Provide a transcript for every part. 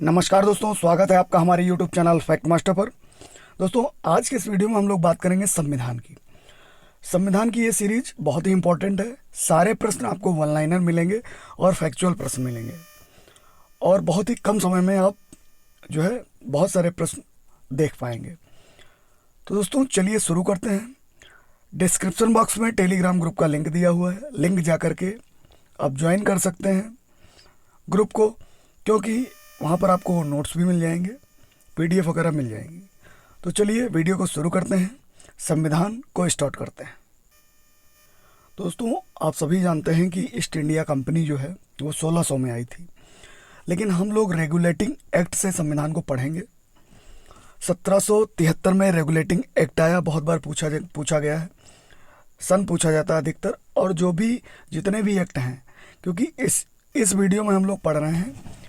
नमस्कार दोस्तों, स्वागत है आपका हमारे YouTube चैनल फैक्ट मास्टर पर। दोस्तों, आज के इस वीडियो में हम लोग बात करेंगे संविधान की। संविधान की ये सीरीज बहुत ही इंपॉर्टेंट है। सारे प्रश्न आपको वन लाइनर मिलेंगे और फैक्चुअल प्रश्न मिलेंगे और बहुत ही कम समय में आप जो है बहुत सारे प्रश्न देख पाएंगे। तो दोस्तों चलिए शुरू करते हैं। डिस्क्रिप्शन बॉक्स में टेलीग्राम ग्रुप का लिंक दिया हुआ है, लिंक जा करके आप ज्वाइन कर सकते हैं ग्रुप को, क्योंकि वहाँ पर आपको नोट्स भी मिल जाएंगे, PDF वगैरह मिल जाएंगी। तो चलिए वीडियो को शुरू करते हैं, संविधान को स्टार्ट करते हैं। दोस्तों, आप सभी जानते हैं कि ईस्ट इंडिया कंपनी जो है वो 1600 में आई थी, लेकिन हम लोग रेगुलेटिंग एक्ट से संविधान को पढ़ेंगे। 1773 में रेगुलेटिंग एक्ट आया। बहुत बार पूछा गया है, सन पूछा जाता है अधिकतर, और जो भी जितने भी एक्ट हैं, क्योंकि इस वीडियो में हम लोग पढ़ रहे हैं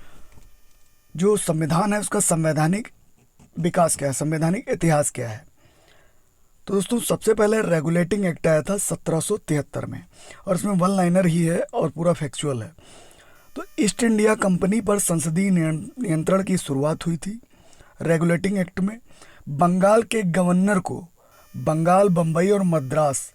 जो संविधान है उसका संवैधानिक विकास क्या है, संवैधानिक इतिहास क्या है। तो दोस्तों सबसे पहले रेगुलेटिंग एक्ट आया था 1773 में, और इसमें वन लाइनर ही है और पूरा फैक्चुअल है। तो ईस्ट इंडिया कंपनी पर संसदीय नियंत्रण की शुरुआत हुई थी। रेगुलेटिंग एक्ट में बंगाल के गवर्नर को बंगाल, बम्बई और मद्रास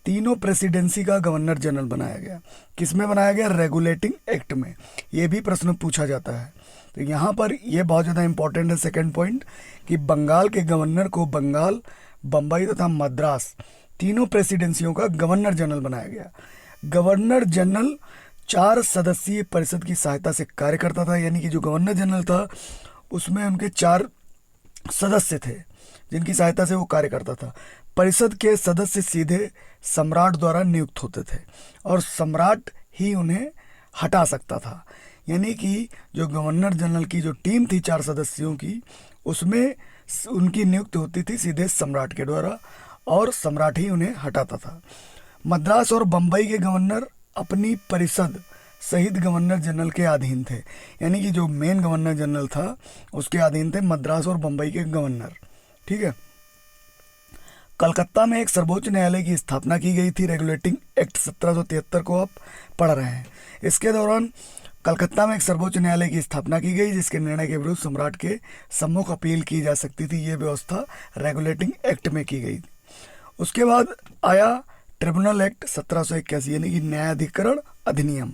तीनों प्रेसिडेंसी का गवर्नर जनरल बनाया गया। किसमें बनाया गया? रेगुलेटिंग एक्ट में। ये भी प्रश्न पूछा जाता है, तो यहाँ पर ये बहुत ज़्यादा इंपॉर्टेंट है। सेकंड पॉइंट कि बंगाल के गवर्नर को बंगाल, बम्बई तथा मद्रास तीनों प्रेसिडेंसियों का गवर्नर जनरल बनाया गया। गवर्नर जनरल 4 सदस्यीय परिषद की सहायता से कार्य करता था, यानी कि जो गवर्नर जनरल था उसमें उनके 4 सदस्य थे जिनकी सहायता से वो कार्य करता था। परिषद के सदस्य सीधे सम्राट द्वारा नियुक्त होते थे और सम्राट ही उन्हें हटा सकता था। यानी कि जो गवर्नर जनरल की जो टीम थी 4 सदस्यों की, उसमें उनकी नियुक्ति होती थी सीधे सम्राट के द्वारा और सम्राट ही उन्हें हटाता था। मद्रास और बम्बई के गवर्नर अपनी परिषद सहित गवर्नर जनरल के अधीन थे, यानी कि जो मेन गवर्नर जनरल था उसके अधीन थे मद्रास और बम्बई के गवर्नर। ठीक है। कलकत्ता में एक सर्वोच्च न्यायालय की स्थापना की गई थी। रेगुलेटिंग एक्ट 1773 को आप पढ़ रहे हैं। इसके दौरान कलकत्ता में एक सर्वोच्च न्यायालय की स्थापना की गई, जिसके निर्णय के विरुद्ध सम्राट के सम्मुख अपील की जा सकती थी। ये व्यवस्था रेगुलेटिंग एक्ट में की गई थी। उसके बाद आया ट्रिब्यूनल एक्ट 1781, यानी कि न्यायाधिकरण अधिनियम।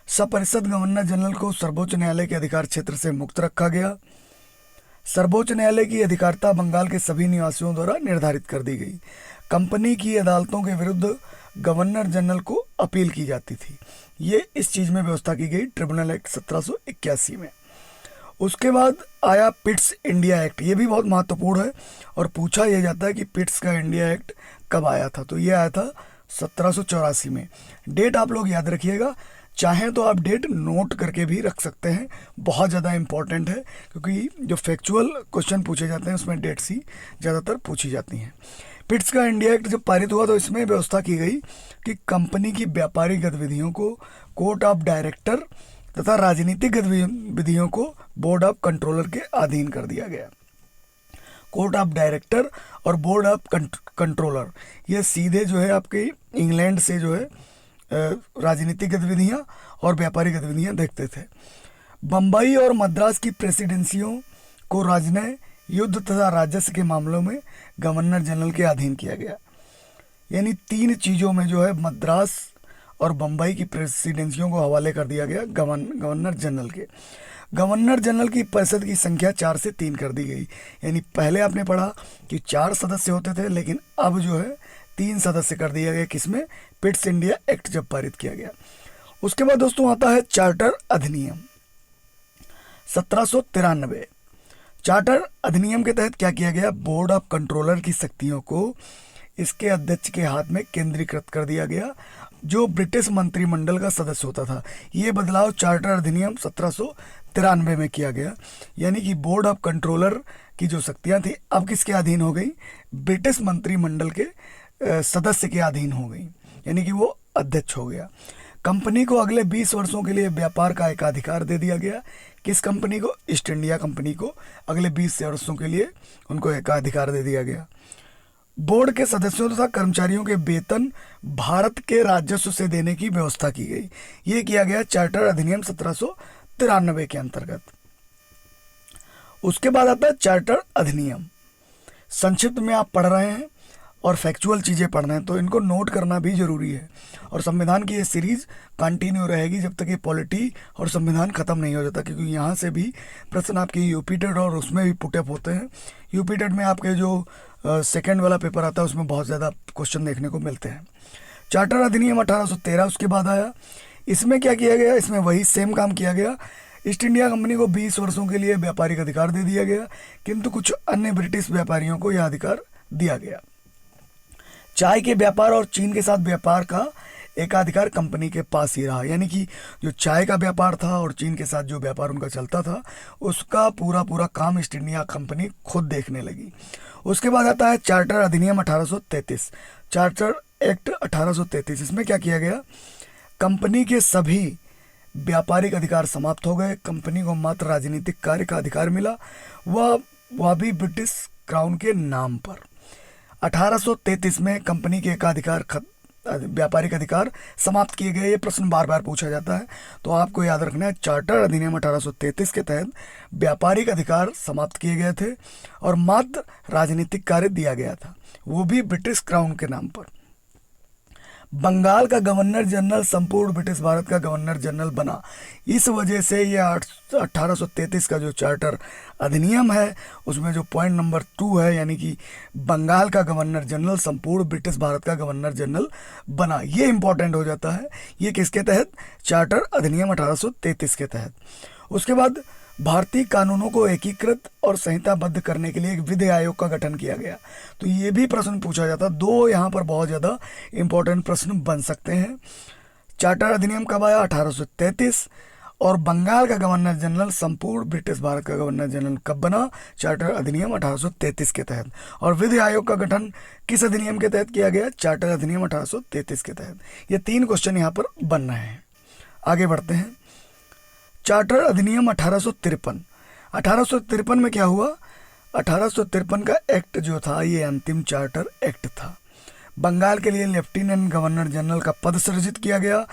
सपरिषद गवर्नर जनरल को सर्वोच्च न्यायालय के अधिकार क्षेत्र से मुक्त रखा गया। सर्वोच्च न्यायालय की अधिकारिता बंगाल के सभी निवासियों द्वारा निर्धारित कर दी गई। कंपनी की अदालतों के विरुद्ध गवर्नर जनरल को अपील की जाती थी। ये इस चीज़ में व्यवस्था की गई ट्रिब्यूनल एक्ट 1781 में। उसके बाद आया पिट्स इंडिया एक्ट। ये भी बहुत महत्वपूर्ण है और पूछा यह जाता है कि पिट्स का इंडिया एक्ट कब आया था। तो ये आया था 1784 में। डेट आप लोग याद रखिएगा, चाहें तो आप डेट नोट करके भी रख सकते हैं, बहुत ज़्यादा इंपॉर्टेंट है, क्योंकि जो फैक्चुअल क्वेश्चन पूछे जाते हैं उसमें डेट्स ही ज़्यादातर पूछी जाती हैं। पिट्स का इंडिया एक्ट जब पारित हुआ तो इसमें व्यवस्था की गई कि कंपनी की व्यापारिक गतिविधियों को कोर्ट ऑफ डायरेक्टर तथा राजनीतिक गतिविधियों को बोर्ड ऑफ कंट्रोलर के अधीन कर दिया गया। कोर्ट ऑफ डायरेक्टर और बोर्ड ऑफ कंट्रोलर ये सीधे जो है आपके इंग्लैंड से जो है राजनीतिक गतिविधियां और व्यापारिक गतिविधियां देखते थे। बम्बई और मद्रास की प्रेसिडेंसियों को राजनय, युद्ध तथा राजस्व के मामलों में गवर्नर जनरल के अधीन किया गया। यानी 3 चीज़ों में जो है मद्रास और बम्बई की प्रेसिडेंसियों को हवाले कर दिया गया गवर्नर जनरल के। गवर्नर जनरल की परिषद की संख्या 4 से 3 कर दी गई। यानी पहले आपने पढ़ा कि 4 सदस्य होते थे, लेकिन अब जो है 3 सदस्य कर दिया गया। किसमें? पिट्स इंडिया एक्ट जब पारित किया गया। उसके बाद दोस्तों आता है चार्टर अधिनियम 1793। चार्टर अधिनियम के तहत क्या किया गया? बोर्ड ऑफ कंट्रोलर की शक्तियों को इसके अध्यक्ष के हाथ में केंद्रीकृत कर दिया गया, जो ब्रिटिश मंत्रिमंडल का सदस्य होता था। ये बदलाव चार्टर अधिनियम 1793 में किया गया। यानी कि बोर्ड ऑफ कंट्रोलर की जो शक्तियां थी अब किसके अधीन हो गई? ब्रिटिश मंत्रिमंडल के सदस्य के अधीन हो गई, यानी कि वो अध्यक्ष हो गया। कंपनी को अगले 20 वर्षों के लिए व्यापार का एकाधिकार दे दिया गया। किस कंपनी को? ईस्ट इंडिया कंपनी को अगले 20 वर्षों के लिए उनको एकाधिकार दे दिया गया। बोर्ड के सदस्यों तथा कर्मचारियों के वेतन भारत के राजस्व से देने की व्यवस्था की गई। ये किया गया चार्टर अधिनियम 1793 के अंतर्गत। उसके बाद आता है चार्टर अधिनियम। संक्षिप्त में आप पढ़ रहे हैं और फैक्चुअल चीज़ें पढ़ रहे हैं तो इनको नोट करना भी जरूरी है। और संविधान की ये सीरीज कंटिन्यू रहेगी जब तक ये पॉलिटी और संविधान खत्म नहीं हो जाता, क्योंकि यहाँ से भी प्रश्न आपके यूपी टेट और उसमें भी पुटअप होते हैं। यूपी टेट में आपके जो सेकेंड वाला पेपर आता है उसमें बहुत ज़्यादा क्वेश्चन देखने को मिलते हैं। चार्टर अधिनियम 1813 उसके बाद आया। इसमें क्या किया गया, इसमें वही सेम काम किया गया। ईस्ट इंडिया कंपनी को 20 वर्षों के लिए व्यापारिक अधिकार दे दिया गया, किंतु कुछ अन्य ब्रिटिश व्यापारियों को यह अधिकार दिया गया। चाय के व्यापार और चीन के साथ व्यापार का एकाधिकार कंपनी के पास ही रहा, यानी कि जो चाय का व्यापार था और चीन के साथ जो व्यापार उनका चलता था उसका पूरा काम ईस्ट इंडिया कंपनी खुद देखने लगी। उसके बाद आता है चार्टर अधिनियम 1833, चार्टर एक्ट 1833। इसमें क्या किया गया, कंपनी के सभी व्यापारिक अधिकार समाप्त हो गए, कंपनी को मात्र राजनीतिक कार्य का अधिकार मिला, वह भी ब्रिटिश क्राउन के नाम पर। 1833 में कंपनी के एकाधिकार व्यापारिक अधिकार समाप्त किए गए। ये प्रश्न बार बार पूछा जाता है तो आपको याद रखना है, चार्टर अधिनियम 1833 के तहत व्यापारिक अधिकार समाप्त किए गए थे और मात्र राजनीतिक कार्य दिया गया था, वो भी ब्रिटिश क्राउन के नाम पर। बंगाल का गवर्नर जनरल संपूर्ण ब्रिटिश भारत का गवर्नर जनरल बना। इस वजह से ये 1833 का जो चार्टर अधिनियम है उसमें जो पॉइंट नंबर 2 है, यानी कि बंगाल का गवर्नर जनरल संपूर्ण ब्रिटिश भारत का गवर्नर जनरल बना, ये इंपॉर्टेंट हो जाता है। ये किसके तहत, चार्टर अधिनियम 1833 के तहत। उसके बाद भारतीय कानूनों को एकीकृत और संहिताबद्ध करने के लिए एक विधि आयोग का गठन किया गया। तो ये भी प्रश्न पूछा जाता, दो यहाँ पर बहुत ज़्यादा इंपॉर्टेंट प्रश्न बन सकते हैं। चार्टर अधिनियम कब आया, 1833। और बंगाल का गवर्नर जनरल संपूर्ण ब्रिटिश भारत का गवर्नर जनरल कब बना, चार्टर अधिनियम 1833 के तहत। और विधि आयोग का गठन किस अधिनियम के तहत किया गया, चार्टर अधिनियम 1833 के तहत। ये 3 क्वेश्चन यहाँ पर बन रहे हैं। आगे बढ़ते हैं। चार्टर अधिनियम 1853। 1853 में क्या हुआ, 1853 का एक्ट जो था ये अंतिम चार्टर एक्ट था। बंगाल के लिए लेफ्टिनेंट गवर्नर जनरल का पद सृजित किया गया।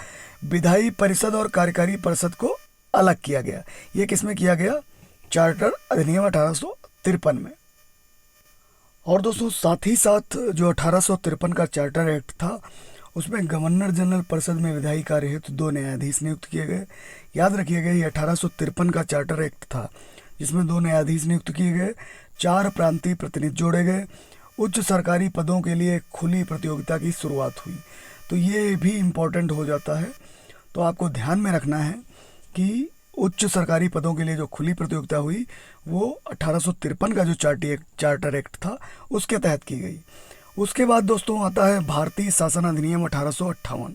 विधायी परिषद और कार्यकारी परिषद को अलग किया गया। ये किसमें किया गया, चार्टर अधिनियम 1853 में। और दोस्तों साथ ही साथ जो 1853 का चार्टर एक्ट था उसमें गवर्नर जनरल परिषद में विधायी कार्य हेतु 2 न्यायाधीश नियुक्त किए गए। याद रखिएगा ये 1853 का चार्टर एक्ट था जिसमें 2 न्यायाधीश नियुक्त किए गए, 4 प्रांतीय प्रतिनिधि जोड़े गए, उच्च सरकारी पदों के लिए खुली प्रतियोगिता की शुरुआत हुई। तो ये भी इम्पोर्टेंट हो जाता है, तो आपको ध्यान में रखना है कि उच्च सरकारी पदों के लिए जो खुली प्रतियोगिता हुई वो 1853 का जो चार्टर एक्ट था उसके तहत की गई। उसके बाद दोस्तों आता है भारतीय शासन अधिनियम 1858,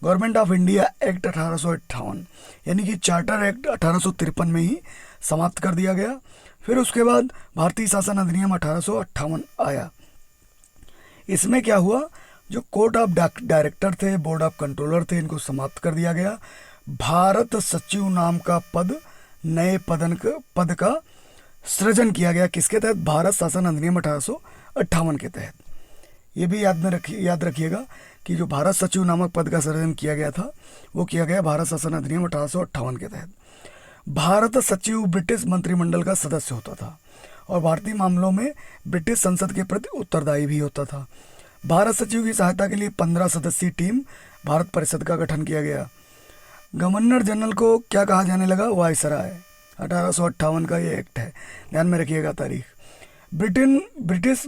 गवर्नमेंट ऑफ इंडिया एक्ट 1858, यानी कि चार्टर एक्ट 1853 में ही समाप्त कर दिया गया। फिर उसके बाद भारतीय शासन अधिनियम 1858 आया। इसमें क्या हुआ, जो कोर्ट ऑफ डायरेक्टर थे, बोर्ड ऑफ कंट्रोलर थे, इनको समाप्त कर दिया गया। भारत सचिव नाम का पद, नए पद का सृजन किया गया। किसके तहत, भारत शासन अधिनियम 1858 के तहत। ये भी याद रखिएगा कि जो भारत सचिव नामक पद का सृजन किया गया था वो किया गया भारत शासन अधिनियम 1858 के तहत। भारत सचिव ब्रिटिश मंत्रिमंडल का सदस्य होता था और भारतीय मामलों में ब्रिटिश संसद के प्रति उत्तरदायी भी होता था। भारत सचिव की सहायता के लिए 15 सदस्यीय टीम भारत परिषद का गठन किया गया। गवर्नर जनरल को क्या कहा जाने लगा, वायसराय। 1858 का ये एक्ट है, ध्यान में रखिएगा तारीख। ब्रिटिश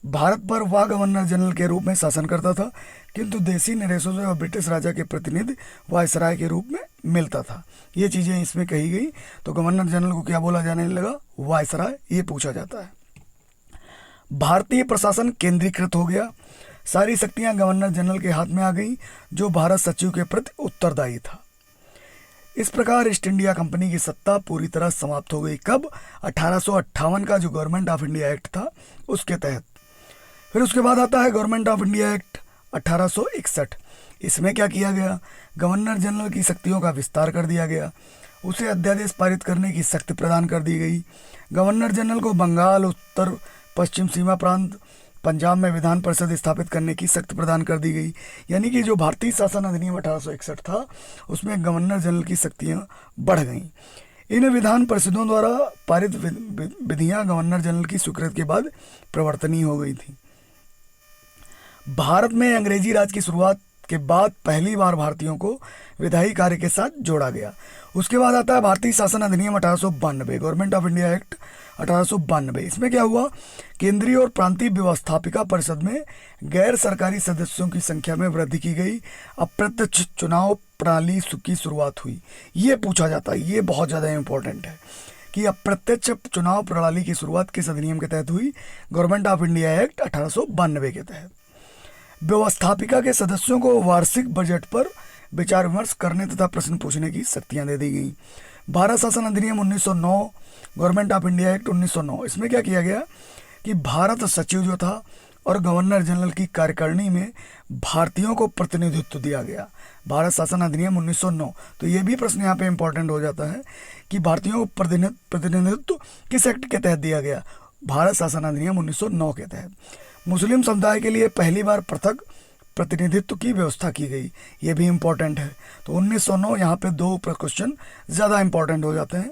भारत पर वह गवर्नर जनरल के रूप में शासन करता था, किंतु देशी नरेशों से ब्रिटिश राजा के प्रतिनिधि वायसराय के रूप में मिलता था। ये चीज़ें इसमें कही गई। तो गवर्नर जनरल को क्या बोला जाने लगा, वायसराय, ये पूछा जाता है। भारतीय प्रशासन केंद्रीकृत हो गया, सारी शक्तियां गवर्नर जनरल के हाथ में आ गई जो भारत सचिव के प्रति उत्तरदायी था। इस प्रकार ईस्ट इंडिया कंपनी की सत्ता पूरी तरह समाप्त हो गई। कब, 1858 का जो गवर्नमेंट ऑफ इंडिया एक्ट था उसके तहत। फिर उसके बाद आता है गवर्नमेंट ऑफ इंडिया एक्ट 1861। इसमें क्या किया गया, गवर्नर जनरल की शक्तियों का विस्तार कर दिया गया, उसे अध्यादेश पारित करने की शक्ति प्रदान कर दी गई। गवर्नर जनरल को बंगाल, उत्तर पश्चिम सीमा प्रांत, पंजाब में विधान परिषद स्थापित करने की शक्ति प्रदान कर दी गई। यानी कि जो भारतीय शासन अधिनियम 1861 था उसमें गवर्नर जनरल की शक्तियाँ बढ़ गईं। इन विधान परिषदों द्वारा पारित विधियां गवर्नर जनरल की स्वीकृति के बाद प्रवर्तनीय हो गई थी। भारत में अंग्रेजी राज की शुरुआत के बाद पहली बार भारतीयों को विधायी कार्य के साथ जोड़ा गया। उसके बाद आता है भारतीय शासन अधिनियम 1892, गवर्नमेंट ऑफ इंडिया एक्ट 1892। इसमें क्या हुआ, केंद्रीय और प्रांतीय व्यवस्थापिका परिषद में गैर सरकारी सदस्यों की संख्या में वृद्धि की गई। अप्रत्यक्ष चुनाव प्रणाली की शुरुआत हुई। ये पूछा जाता है, ये बहुत ज़्यादा इंपॉर्टेंट है कि अप्रत्यक्ष चुनाव प्रणाली की शुरुआत किस अधिनियम के तहत हुई, गवर्नमेंट ऑफ इंडिया एक्ट 1892 के तहत। व्यवस्थापिका के सदस्यों को वार्षिक बजट पर विचार विमर्श करने तथा प्रश्न पूछने की शक्तियां दे दी गई। भारत शासन अधिनियम 1909, गवर्नमेंट ऑफ इंडिया एक्ट 1909। इसमें क्या किया गया कि भारत सचिव जो था और गवर्नर जनरल की कार्यकारिणी में भारतीयों को प्रतिनिधित्व दिया गया। भारत शासन अधिनियम 1909। तो ये भी प्रश्न यहाँ पे इंपॉर्टेंट हो जाता है कि भारतीयों को प्रतिनिधित्व किस एक्ट के तहत दिया गया, भारत शासन अधिनियम 1909 के तहत। मुस्लिम समुदाय के लिए पहली बार पृथक प्रतिनिधित्व की व्यवस्था की गई। ये भी इम्पोर्टेंट है। तो 1909 यहाँ पे दो क्वेश्चन ज़्यादा इम्पोर्टेंट हो जाते हैं।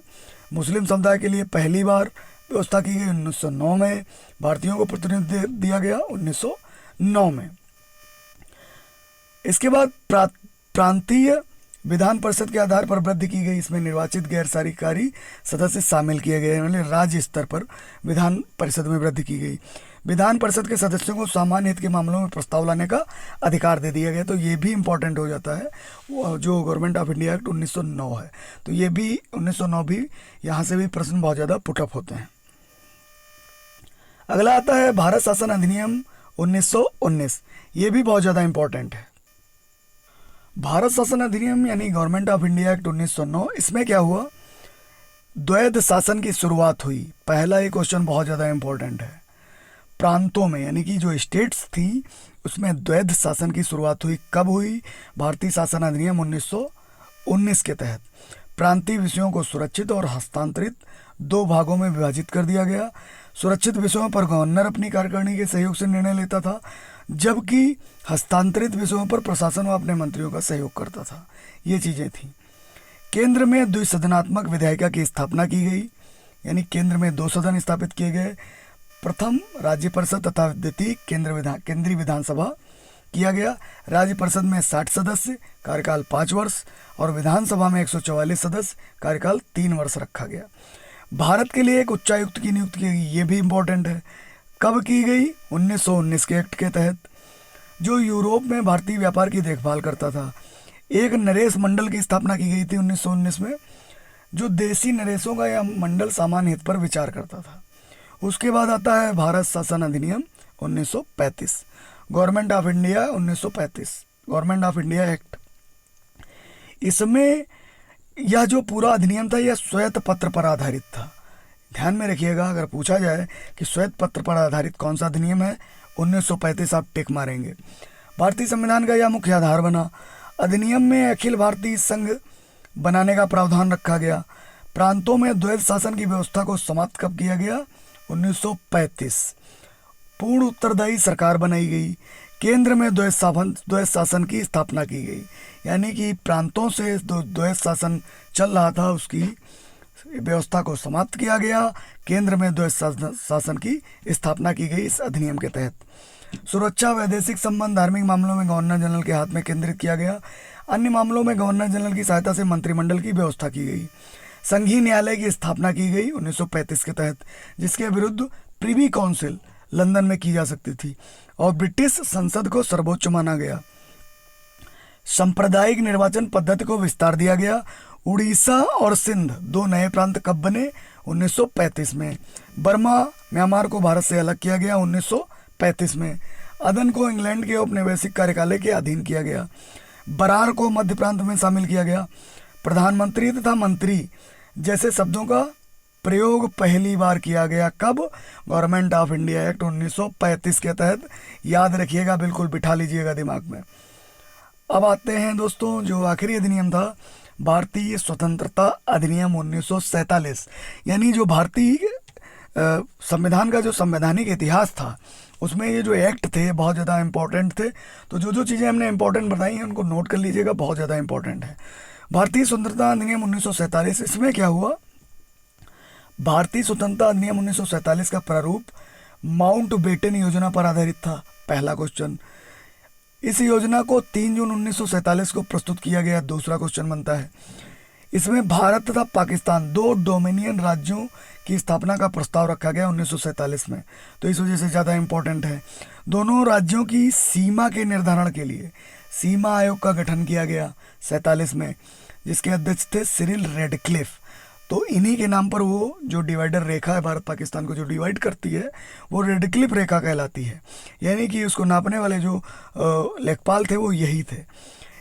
मुस्लिम समुदाय के लिए पहली बार व्यवस्था की गई 1909 में, भारतीयों को प्रतिनिधित्व दिया गया 1909 में। इसके बाद प्रांतीय विधान परिषद के आधार पर वृद्धि की गई। इसमें निर्वाचित गैर सरकारी सदस्य शामिल किए गए, मतलब राज्य स्तर पर विधान परिषद में वृद्धि की गई। विधान परिषद के सदस्यों को सामान्य हित के मामलों में प्रस्ताव लाने का अधिकार दे दिया गया। तो ये भी इम्पोर्टेंट हो जाता है, जो गवर्नमेंट ऑफ इंडिया एक्ट 1909 है। तो ये भी 1909 भी, यहाँ से भी प्रश्न बहुत ज़्यादा पुटअप होते हैं। अगला आता है भारत शासन अधिनियम 1919। ये भी बहुत ज़्यादा इम्पोर्टेंट है। भारत शासन अधिनियम यानी गवर्नमेंट ऑफ इंडिया एक्ट 1909। इसमें क्या हुआ, द्वैध शासन की शुरुआत हुई। पहला ये क्वेश्चन बहुत ज़्यादा इम्पोर्टेंट है। प्रांतों में यानी कि जो स्टेट्स थी उसमें द्वैध शासन की शुरुआत हुई। कब हुई, भारतीय शासन अधिनियम 1919 के तहत। प्रांतीय विषयों को सुरक्षित और हस्तांतरित दो भागों में विभाजित कर दिया गया। सुरक्षित विषयों पर गवर्नर अपनी कार्यकारिणी के सहयोग से निर्णय लेता था, जबकि हस्तांतरित विषयों पर प्रशासन व अपने मंत्रियों का सहयोग करता था। ये चीज़ें थीं। केंद्र में द्विसदनात्मक विधायिका की स्थापना की गई, यानी केंद्र में 2 सदन स्थापित किए गए। प्रथम राज्य परिषद तथा द्वितीय केंद्रीय विधानसभा किया गया। राज्य परिषद में 60 सदस्य, कार्यकाल 5 वर्ष, और विधानसभा में 144 सदस्य, कार्यकाल 3 वर्ष रखा गया। भारत के लिए एक उच्चायुक्त की नियुक्ति की गई। ये भी इम्पोर्टेंट है। कब की गई, 1919 के एक्ट के तहत, जो यूरोप में भारतीय व्यापार की देखभाल करता था। एक नरेश मंडल की स्थापना की गई थी 1919 में, जो देसी नरेशों का यह मंडल सामान्य हित पर विचार करता था। उसके बाद आता है भारत शासन अधिनियम 1935, government of India 1935, government of India act. इसमें यह जो पूरा अधिनियम था यह श्वेत पत्र पर आधारित था। ध्यान में रखिएगा, अगर पूछा जाए कि श्वेत पत्र पर आधारित कौन सा अधिनियम है, 1935 आप टिक मारेंगे। भारतीय संविधान का यह मुख्य आधार बना। अधिनियम में अखिल भारतीय संघ बनाने का प्रावधान रखा गया। प्रांतों में द्वैध शासन की व्यवस्था को समाप्त कब किया गया, 1935। पूर्ण उत्तरदायी सरकार बनाई गई। केंद्र में द्वैध शासन की स्थापना की गई, यानी कि प्रांतों से द्वैध शासन चल रहा था उसकी व्यवस्था को समाप्त किया गया। केंद्र में द्वैध शासन की स्थापना की गई इस अधिनियम के तहत। सुरक्षा, वैदेशिक संबंध, धार्मिक मामलों में गवर्नर जनरल के हाथ में केंद्रित किया गया। अन्य मामलों में गवर्नर जनरल की सहायता से मंत्रिमंडल की व्यवस्था की गई। संघीय न्यायालय की स्थापना की गई 1935 के तहत, जिसके विरुद्ध प्रिवी काउंसिल लंदन में की जा सकती थी, और ब्रिटिश संसद को सर्वोच्च माना गया। सांप्रदायिक निर्वाचन पद्धति को विस्तार दिया गया। उड़ीसा और सिंध 2 नए प्रांत कब बने, 1935 में। बर्मा, म्यांमार को भारत से अलग किया गया 1935 में। अदन को इंग्लैंड के औपनिवेशिक कार्यकाल के अधीन किया गया। बरार को मध्य प्रांत में शामिल किया गया। प्रधानमंत्री तथा मंत्री जैसे शब्दों का प्रयोग पहली बार किया गया कब, गवर्नमेंट ऑफ इंडिया एक्ट 1935 के तहत। याद रखिएगा, बिल्कुल बिठा लीजिएगा दिमाग में। अब आते हैं दोस्तों, जो आखिरी अधिनियम था, भारतीय स्वतंत्रता अधिनियम 1947, यानी जो भारतीय संविधान का जो संवैधानिक इतिहास था उसमें ये जो एक्ट थे बहुत ज़्यादा इंपॉर्टेंट थे। तो जो जो चीज़ें हमने इंपॉर्टेंट बताई हैं उनको नोट कर लीजिएगा, बहुत ज़्यादा इंपॉर्टेंट है। भारतीय स्वतंत्रता अधिनियम 1947, इसमें क्या हुआ, भारतीय स्वतंत्रता अधिनियम 1947 का प्रारूप माउंटबेटन योजना पर आधारित था। पहला क्वेश्चन। इस योजना को 3 जून 1947 को प्रस्तुत किया गया। दूसरा क्वेश्चन बनता है, इसमें भारत तथा पाकिस्तान 2 डोमिनियन राज्यों की स्थापना का प्रस्ताव रखा गया 1947 में, तो इस वजह से ज़्यादा इम्पोर्टेंट है। दोनों राज्यों की सीमा के निर्धारण के लिए सीमा आयोग का गठन किया गया 47 में, जिसके अध्यक्ष थे सिरिल रेडक्लिफ। तो इन्हीं के नाम पर वो जो डिवाइडर रेखा है भारत पाकिस्तान को जो डिवाइड करती है, वो रेडक्लिफ रेखा कहलाती है, यानी कि उसको नापने वाले जो लेखपाल थे वो यही थे।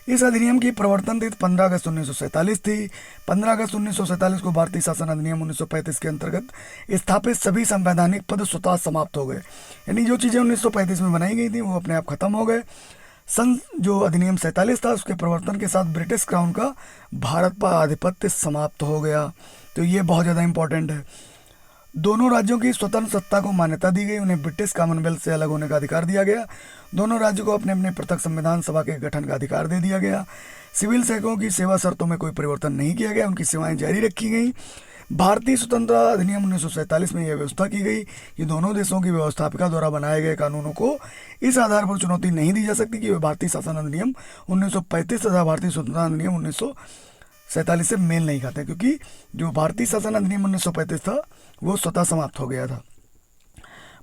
इस अधिनियम की प्रवर्तन तिथि 15 अगस्त 1947 थी। 15 अगस्त 1947 को भारतीय शासन अधिनियम 1935 के अंतर्गत स्थापित सभी संवैधानिक पद स्वतः समाप्त हो गए, यानी जो चीज़ें 1935 में बनाई गई थी वो अपने आप खत्म हो गए। सन जो अधिनियम 47 था, उसके प्रवर्तन के साथ ब्रिटिश क्राउन का भारत पर आधिपत्य समाप्त हो गया। तो ये बहुत ज़्यादा इंपॉर्टेंट है। दोनों राज्यों की स्वतंत्र सत्ता को मान्यता दी गई, उन्हें ब्रिटिश कॉमनवेल्थ से अलग होने का अधिकार दिया गया। दोनों राज्यों को अपने अपने पृथक संविधान सभा के गठन का अधिकार दे दिया गया। सिविल सेवकों की सेवा शर्तों में कोई परिवर्तन नहीं किया गया, उनकी सेवाएं जारी रखी गई। भारतीय स्वतंत्रता अधिनियम 1947 में यह व्यवस्था की गई कि दोनों देशों की व्यवस्थापिका द्वारा बनाए गए कानूनों को इस आधार पर चुनौती नहीं दी जा सकती कि वे भारतीय शासन अधिनियम 1935 तथा भारतीय स्वतंत्रता अधिनियम 1947 से मेल नहीं खाते, क्योंकि जो भारतीय शासन अधिनियम 1935 था वो स्वतः समाप्त हो गया था।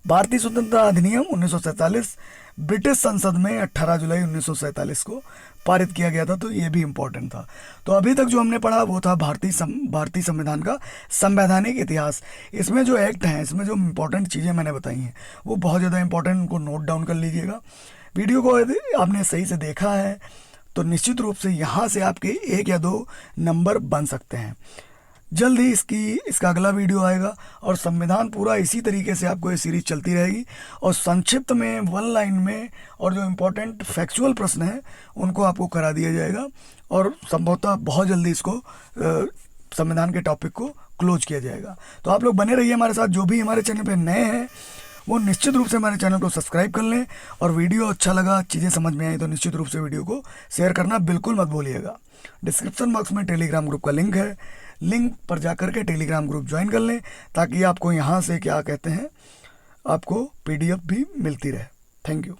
भारतीय स्वतंत्रता अधिनियम 1947 ब्रिटिश संसद में 18 जुलाई 1947 को पारित किया गया था, तो ये भी इम्पोर्टेंट था। तो अभी तक जो हमने पढ़ा वो था भारतीय संविधान का संवैधानिक इतिहास। इसमें जो एक्ट हैं, इसमें जो इम्पोर्टेंट चीज़ें मैंने बताई हैं वो बहुत ज़्यादा इंपॉर्टेंट, उनको नोट डाउन कर लीजिएगा। वीडियो को यदि आपने सही से देखा है तो निश्चित रूप से यहाँ से आपके 1 या 2 नंबर बन सकते हैं। जल्द ही इसका अगला वीडियो आएगा और संविधान पूरा इसी तरीके से आपको ये सीरीज चलती रहेगी, और संक्षिप्त में 1 लाइन में और जो इम्पोर्टेंट फैक्चुअल प्रश्न हैं उनको आपको करा दिया जाएगा, और संभवतः बहुत जल्दी इसको संविधान के टॉपिक को क्लोज किया जाएगा। तो आप लोग बने रहिए हमारे साथ। जो भी हमारे चैनल पर नए हैं वो निश्चित रूप से हमारे चैनल को सब्सक्राइब कर लें, और वीडियो अच्छा लगा, चीज़ें समझ में आई तो निश्चित रूप से वीडियो को शेयर करना बिल्कुल मत भूलिएगा। डिस्क्रिप्शन बॉक्स में टेलीग्राम ग्रुप का लिंक है, लिंक पर जाकर के टेलीग्राम ग्रुप ज्वाइन कर लें, ताकि आपको यहाँ से क्या कहते हैं, आपको PDF भी मिलती रहे। Thank you.